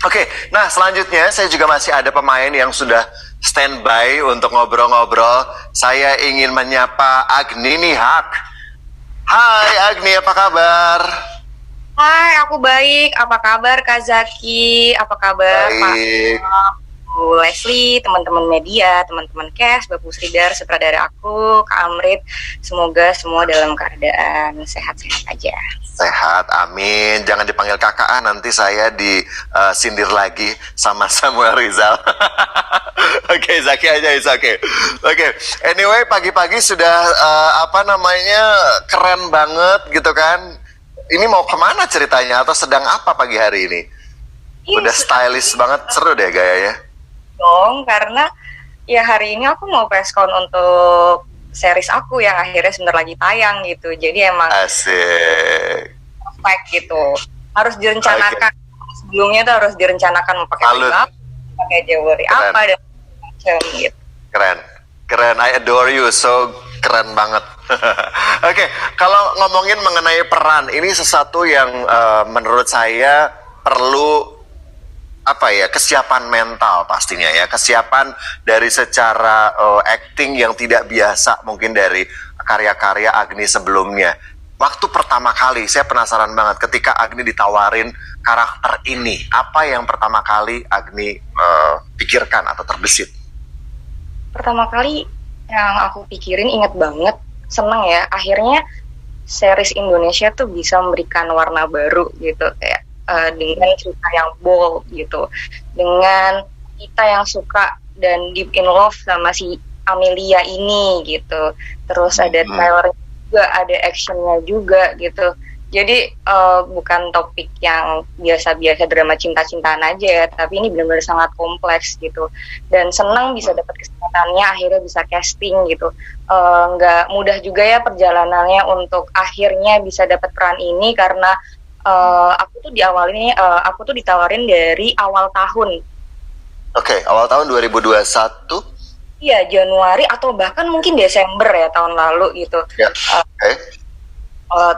Oke, nah selanjutnya saya juga masih ada pemain yang sudah standby untuk ngobrol-ngobrol. Saya ingin menyapa Agni Nihak. Hai Agni, apa kabar? Hai, aku baik. Apa kabar Kak Zaki? Apa kabar Pak Baik. Bu Leslie, teman-teman media, teman-teman Kes, Bapak Sridhar, sutradara aku, Kak Amrit. Semoga semua dalam keadaan sehat-sehat aja. Sehat, amin. Jangan dipanggil kakak, nanti saya disindir lagi sama Samuel Rizal. Oke, Zaki aja, Oke, anyway, pagi-pagi sudah keren banget gitu kan. Ini mau kemana ceritanya atau sedang apa pagi hari ini? Udah stylish banget, seru deh gayanya. Dong, karena ya hari ini aku mau preskon untuk series aku yang akhirnya sebentar lagi tayang gitu. Jadi emang asik, perfect gitu. Harus direncanakan. Sebelumnya tuh harus direncanakan mau pakai makeup, pakai jewelry apa dan macam gitu. Keren. I adore you, so keren banget. Oke, kalau ngomongin mengenai peran, ini sesuatu yang menurut saya perlu kesiapan mental pastinya ya, kesiapan dari secara acting yang tidak biasa mungkin dari karya-karya Agni sebelumnya. Waktu pertama kali saya penasaran banget ketika Agni ditawarin karakter ini, apa yang pertama kali Agni pikirkan atau terbesit? Pertama kali yang aku pikirin, inget banget, seneng ya, akhirnya series Indonesia tuh bisa memberikan warna baru gitu, kayak dengan cerita yang bold gitu, dengan kita yang suka dan deep in love sama si Amelia ini gitu. Terus ada trailer juga, ada actionnya juga gitu. Jadi bukan topik yang biasa-biasa drama cinta-cintaan aja ya, tapi ini benar-benar sangat kompleks gitu. Dan senang bisa dapat kesempatannya, akhirnya bisa casting gitu. Nggak mudah juga ya perjalanannya untuk akhirnya bisa dapat peran ini, karena aku tuh ditawarin dari awal tahun. Oke, awal tahun 2021. Iya, Januari atau bahkan mungkin Desember ya tahun lalu gitu. Ya,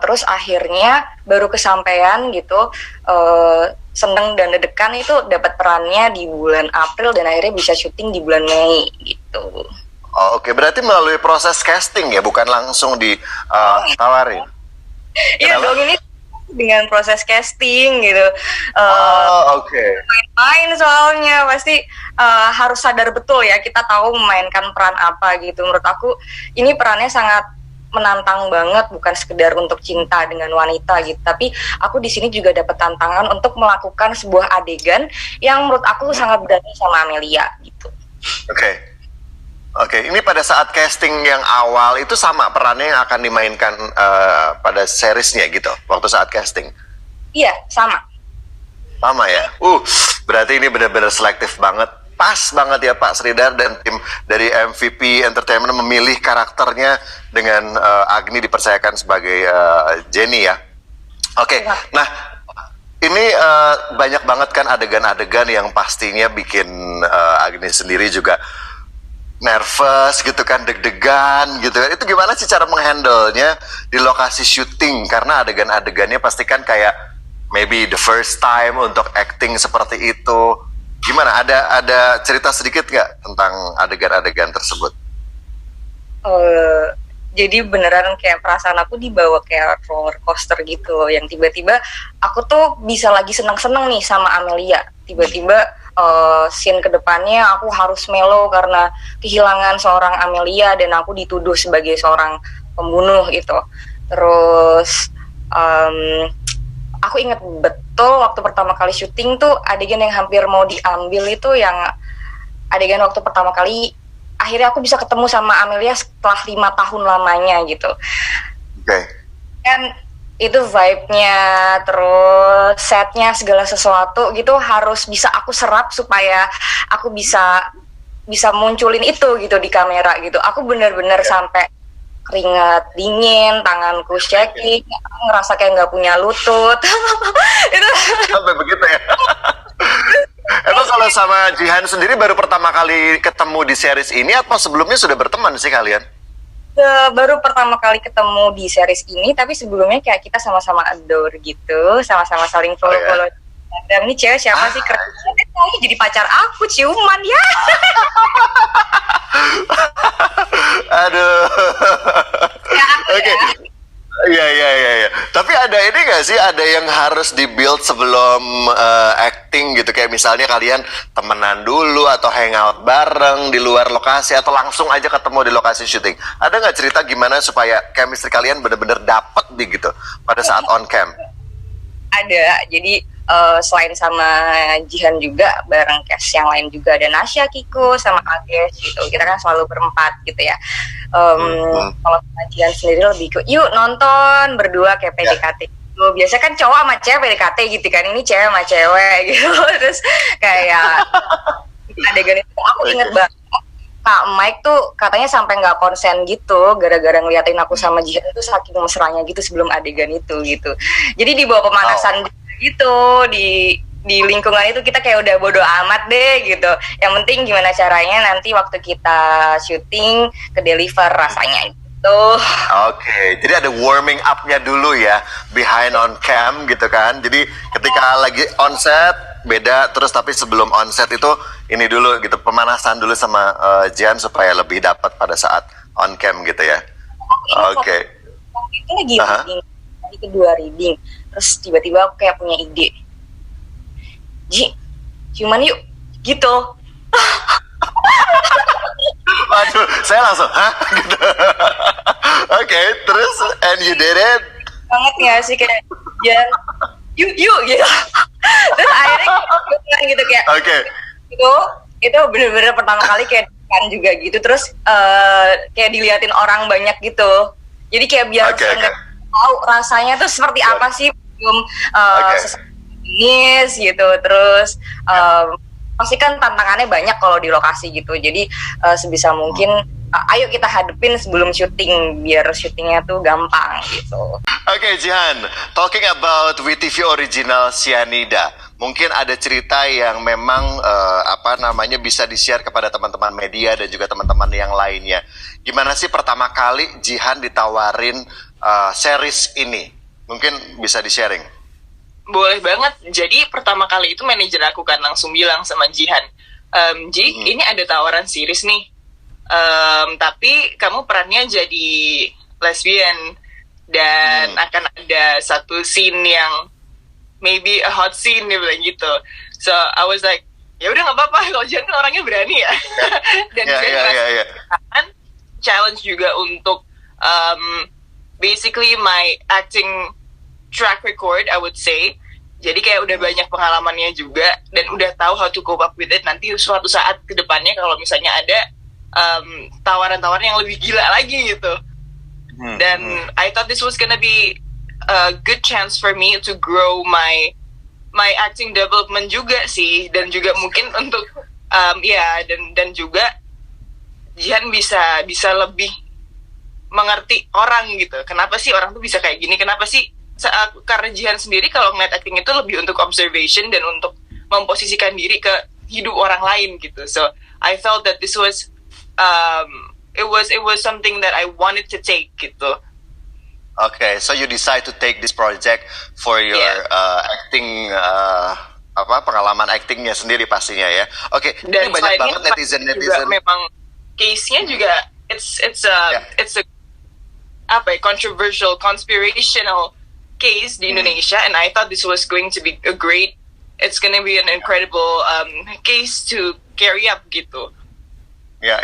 terus akhirnya baru kesampaian gitu, seneng dan deg-degan itu dapat perannya di bulan April dan akhirnya bisa syuting di bulan Mei gitu. Oke, berarti melalui proses casting ya, bukan langsung ditawarin. Iya dong, ini dengan proses casting gitu. Oke. Main soalnya pasti harus sadar betul ya, kita tahu memainkan peran apa gitu. Menurut aku ini perannya sangat menantang banget, bukan sekedar untuk cinta dengan wanita gitu, tapi aku di sini juga dapat tantangan untuk melakukan sebuah adegan yang menurut aku sangat berani sama Amelia gitu. Oke, ini pada saat casting yang awal itu sama perannya yang akan dimainkan pada seriesnya gitu, waktu saat casting? Iya, sama. Sama ya? Berarti ini benar-benar selektif banget. Pas banget ya Pak Sridhar dan tim dari MVP Entertainment memilih karakternya dengan Agni dipercayakan sebagai Jenny ya. Oke, nah ini banyak banget kan adegan-adegan yang pastinya bikin Agni sendiri juga nervous gitu kan, deg-degan gitu kan. Itu gimana sih cara menghandle-nya di lokasi syuting? Karena adegan-adegannya pasti kan kayak maybe the first time untuk acting seperti itu. Gimana? Ada cerita sedikit nggak tentang adegan-adegan tersebut? Jadi beneran kayak perasaan aku dibawa kayak roller coaster gitu, yang tiba-tiba aku tuh bisa lagi senang-senang nih sama Amelia, tiba-tiba scene kedepannya aku harus mellow karena kehilangan seorang Amelia dan aku dituduh sebagai seorang pembunuh gitu. Terus aku inget betul waktu pertama kali syuting tuh adegan yang hampir mau diambil itu yang adegan waktu pertama kali akhirnya aku bisa ketemu sama Amelia setelah 5 tahun lamanya gitu. Kan itu vibe-nya, terus setnya, segala sesuatu gitu harus bisa aku serap supaya aku bisa munculin itu gitu di kamera gitu. Aku bener-bener sampai keringat dingin, tanganku shaking, ngerasa kayak nggak punya lutut. Itu sampai begitu ya. Emang kalau sama Jihan sendiri baru pertama kali ketemu di series ini atau sebelumnya sudah berteman sih kalian? Baru pertama kali ketemu di series ini, tapi sebelumnya kayak kita sama-sama adore gitu, sama-sama saling follow-follow Dan ini cewek siapa sih keren? Kamu jadi pacar aku ciuman ya. Aduh. Ya, aku Oke. ya. Iya. Tapi ada ini nggak sih, ada yang harus di-build sebelum acting gitu? Kayak misalnya kalian temenan dulu atau hangout bareng di luar lokasi atau langsung aja ketemu di lokasi syuting. Ada nggak cerita gimana supaya chemistry kalian bener-bener dapet di gitu pada saat on cam? Ada. Jadi selain sama Jihan juga bareng cast yang lain juga ada Nasya, Kiko, sama Ages gitu. Kita kan selalu berempat gitu ya. Kalau sama Jihan sendiri lebih ke yuk nonton berdua kayak PDKT. Biasa kan cowok sama cewek PDKT gitu kan. Ini cewek sama cewek gitu. Terus kayak adegan itu aku inget banget. Kak Mike tuh katanya sampai nggak konsen gitu gara-gara ngeliatin aku sama Jihan itu saking mesranya gitu sebelum adegan itu gitu. Jadi di bawah pemanasan gitu di lingkungan itu kita kayak udah bodo amat deh gitu. Yang penting gimana caranya nanti waktu kita syuting ke deliver rasanya gitu. Oke, jadi ada warming up-nya dulu ya, behind on cam gitu kan. Jadi ketika lagi on set beda, terus tapi sebelum on set itu ini dulu gitu, pemanasan dulu sama Jian supaya lebih dapat pada saat on cam gitu ya. Oke. Waktu itu lagi reading, lagi kedua reading, terus tiba-tiba aku kayak punya ide. Ji, ciuman yuk, gitu. Waduh, saya langsung, hah? Gitu. Oke, terus, and you did it? Banget ya sih kayak Jian, yuk gitu. Terus akhirnya ciuman gitu kayak. Oke. Itu bener-bener pertama kali kayak kan juga gitu. Terus kayak diliatin orang banyak gitu. Jadi kayak biar saya tahu rasanya tuh seperti apa sih belum jenis gitu. Terus pasti kan tantangannya banyak kalau di lokasi gitu. Jadi sebisa mungkin ayo kita hadepin sebelum syuting biar syutingnya tuh gampang gitu. Oke, Jihan, talking about WeTV original Cyanida, mungkin ada cerita yang memang bisa di-share kepada teman-teman media dan juga teman-teman yang lainnya. Gimana sih pertama kali Jihan ditawarin series ini? Mungkin bisa di-sharing. Boleh banget. Jadi pertama kali itu manajer aku kan langsung bilang sama Jihan, Ji, ini ada tawaran series nih. Tapi kamu perannya jadi lesbian dan akan ada satu scene yang maybe a hot scene, dia bilang gitu. So I was like, ya udah nggak apa-apa, kalau Jihan kan orangnya berani ya. Dan kan challenge juga untuk basically my acting track record, I would say. Jadi kayak udah banyak pengalamannya juga dan udah tahu how to cope up with it. Nanti suatu saat ke depannya kalau misalnya ada tawaran-tawaran yang lebih gila lagi gitu. Dan I thought this was gonna be a good chance for me to grow my acting development juga sih, dan juga mungkin untuk dan juga Jihan bisa lebih mengerti orang gitu. Kenapa sih orang tuh bisa kayak gini? Kenapa sih? Karena Jihan sendiri kalau ngeliat acting itu lebih untuk observation dan untuk memposisikan diri ke hidup orang lain gitu. So I felt that this was it was something that I wanted to take gitu. Okay, so you decide to take this project for your acting pengalaman actingnya sendiri pastinya ya. Oke, ini banyak banget netizen memang case-nya juga it's a controversial conspirational case di Indonesia, and I thought this was going to be it's going to be an incredible case to carry up gitu. Ya.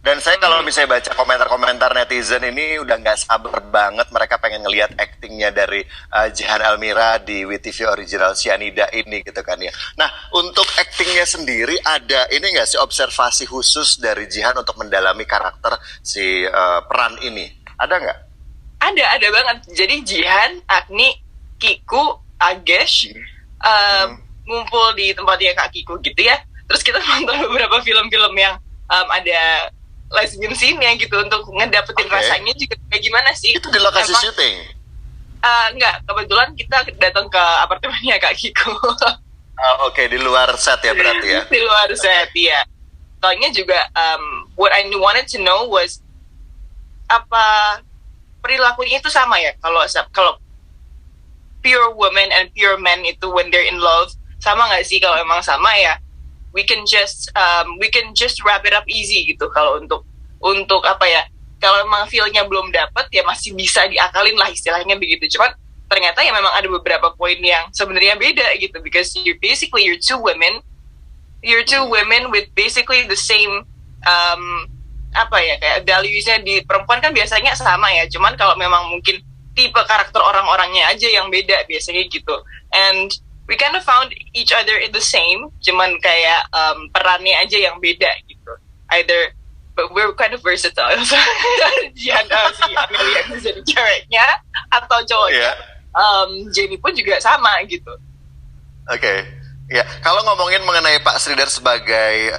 Dan saya kalau misalnya baca komentar-komentar netizen ini udah nggak sabar banget, mereka pengen ngelihat actingnya dari Jihan Elmira di WeTV Original Cyanida ini gitu kan ya. Nah, untuk actingnya sendiri ada ini nggak sih observasi khusus dari Jihan untuk mendalami karakter si peran ini? Ada nggak? Ada banget. Jadi Jihan, Agni, Kiku, Agesh ngumpul di tempatnya Kak Kiku gitu ya. Terus kita nonton beberapa film-film yang ada lesbian scene-nya gitu untuk ngedapetin rasanya juga kayak gimana sih. Itu di lokasi syuting? Enggak, kebetulan kita datang ke apartemennya Kak Kiku. Oke, di luar set ya berarti ya? Di luar set, ya. Soalnya juga what I wanted to know was apa perilakunya itu sama ya, kalau pure woman and pure men itu when they're in love sama nggak sih? Kalau emang sama ya we can just wrap it up easy gitu. Kalau untuk apa ya, kalau emang feel-nya belum dapet ya masih bisa diakalin lah istilahnya begitu. Cuman ternyata ya memang ada beberapa poin yang sebenarnya beda gitu, because you're two women with basically the same apa ya, kayak values-nya di perempuan kan biasanya sama ya, cuman kalau memang mungkin tipe karakter orang-orangnya aja yang beda biasanya gitu. And we kind of found each other in the same, cuman kayak perannya aja yang beda gitu. But we're kind of versatile. Jihan si Amelia bisa jadi ceweknya atau cowoknya. Jenny pun juga sama gitu. Oke. Ya, kalau ngomongin mengenai Pak Sridhar sebagai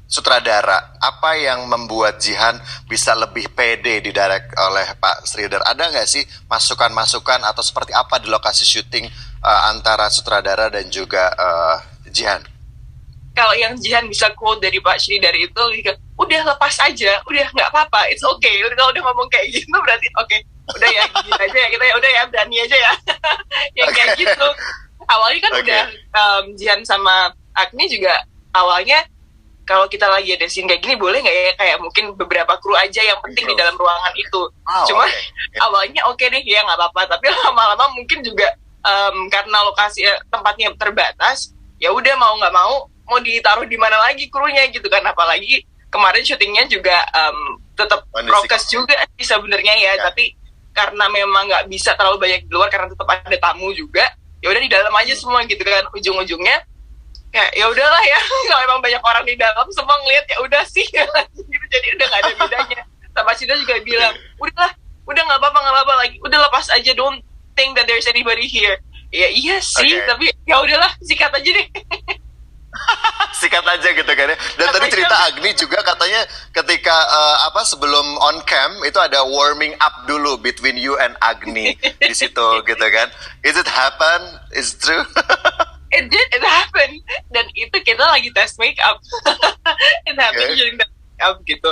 sutradara, apa yang membuat Jihan bisa lebih pede didirect oleh Pak Sridhar? Ada nggak sih masukan-masukan atau seperti apa di lokasi syuting antara sutradara dan juga Jihan? Kalau yang Jihan bisa quote dari Pak Sridhar itu, udah lepas aja, udah nggak apa-apa, it's okay. Kalau udah ngomong kayak gitu berarti oke, udah ya gini aja ya kita ya, udah ya berani aja ya. Yang kayak gitu. Awalnya kan udah Jihan sama Agni juga awalnya kalau kita lagi ada scene kayak gini boleh nggak ya, kayak mungkin beberapa kru aja yang penting di dalam ruangan itu. Cuma awalnya oke deh ya nggak apa-apa, tapi lama-lama mungkin juga karena lokasi tempatnya terbatas, ya udah mau nggak mau ditaruh di mana lagi krunya gitu kan. Apalagi kemarin syutingnya juga tetap prokes juga sih sebenarnya ya, tapi karena memang nggak bisa terlalu banyak di luar karena tetap ada tamu juga, ya udah di dalam aja semua gitu kan. Ujung-ujungnya ya udahlah ya, kalau emang banyak orang di dalam semua ngeliat ya udah sih gitu, jadi udah nggak ada bedanya. Sama Cina juga bilang udah nggak apa-apa lagi, udah lepas aja, don't think that there's anybody here. Ya iya sih, tapi ya udahlah sikat aja deh. Sikat aja gitu kan ya. Dan tadi cerita Agni juga katanya ketika sebelum on cam itu ada warming up dulu between you and Agni di situ gitu kan. Is it happen? Is it true? It happened. Dan itu kita lagi tes make up. It happened during the make up gitu.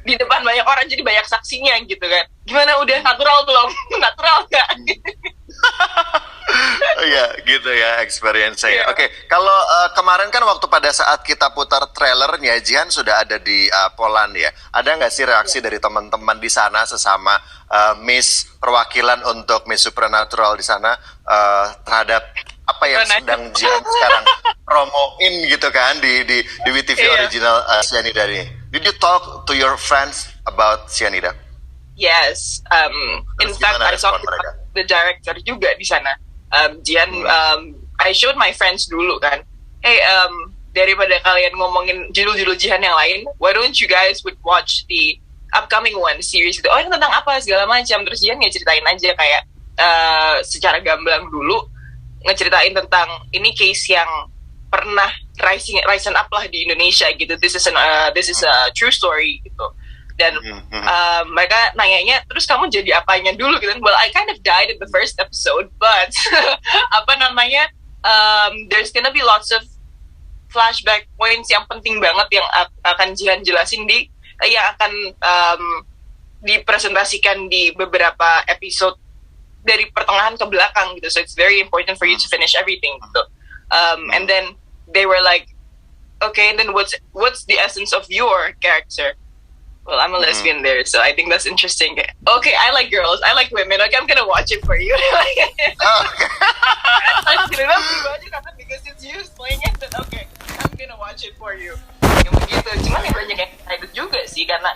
Di depan banyak orang, jadi banyak saksinya gitu kan. Gimana, udah natural belum? Natural nggak? Iya gitu ya experience-nya. Oke, kalau kemarin kan waktu pada saat kita putar trailernya, Jihan sudah ada di Poland ya. Ada nggak sih reaksi dari teman-teman di sana sesama Miss perwakilan untuk Miss Supernatural di sana terhadap apa yang sedang Jihan sekarang promoin gitu kan di WTV original Cyanida ini? Did you talk to your friends about Cyanida? Yes. In fact, I talked to the director juga di sana. Jihan, I showed my friends dulu kan. Hey, daripada kalian ngomongin judul-judul Jihan yang lain, why don't you guys would watch the upcoming one series itu? Oh, ini tentang apa segala macam. Terus Jihan ngeceritain aja kayak secara gamblang dulu, ngeceritain tentang ini case yang pernah rising up lah di Indonesia gitu. This is a true story gitu. Dan mereka nanyanya, terus kamu jadi apanya dulu gitu. Well, I kind of died in the first episode, but there's gonna be lots of flashback points yang penting banget yang akan Jihan jelasin yang akan dipresentasikan di beberapa episode dari pertengahan ke belakang gitu. So it's very important for you to finish everything gitu. And then they were like, okay, then what's the essence of your character? Well, I'm a lesbian there, so I think that's interesting. Okay, I like girls, I like women. Okay, I'm gonna watch it for you. I'm gonna watch it because it's you playing it. Then okay, I'm gonna watch it for you. Yang begitu. Cuman yang banyak yang excited juga sih karena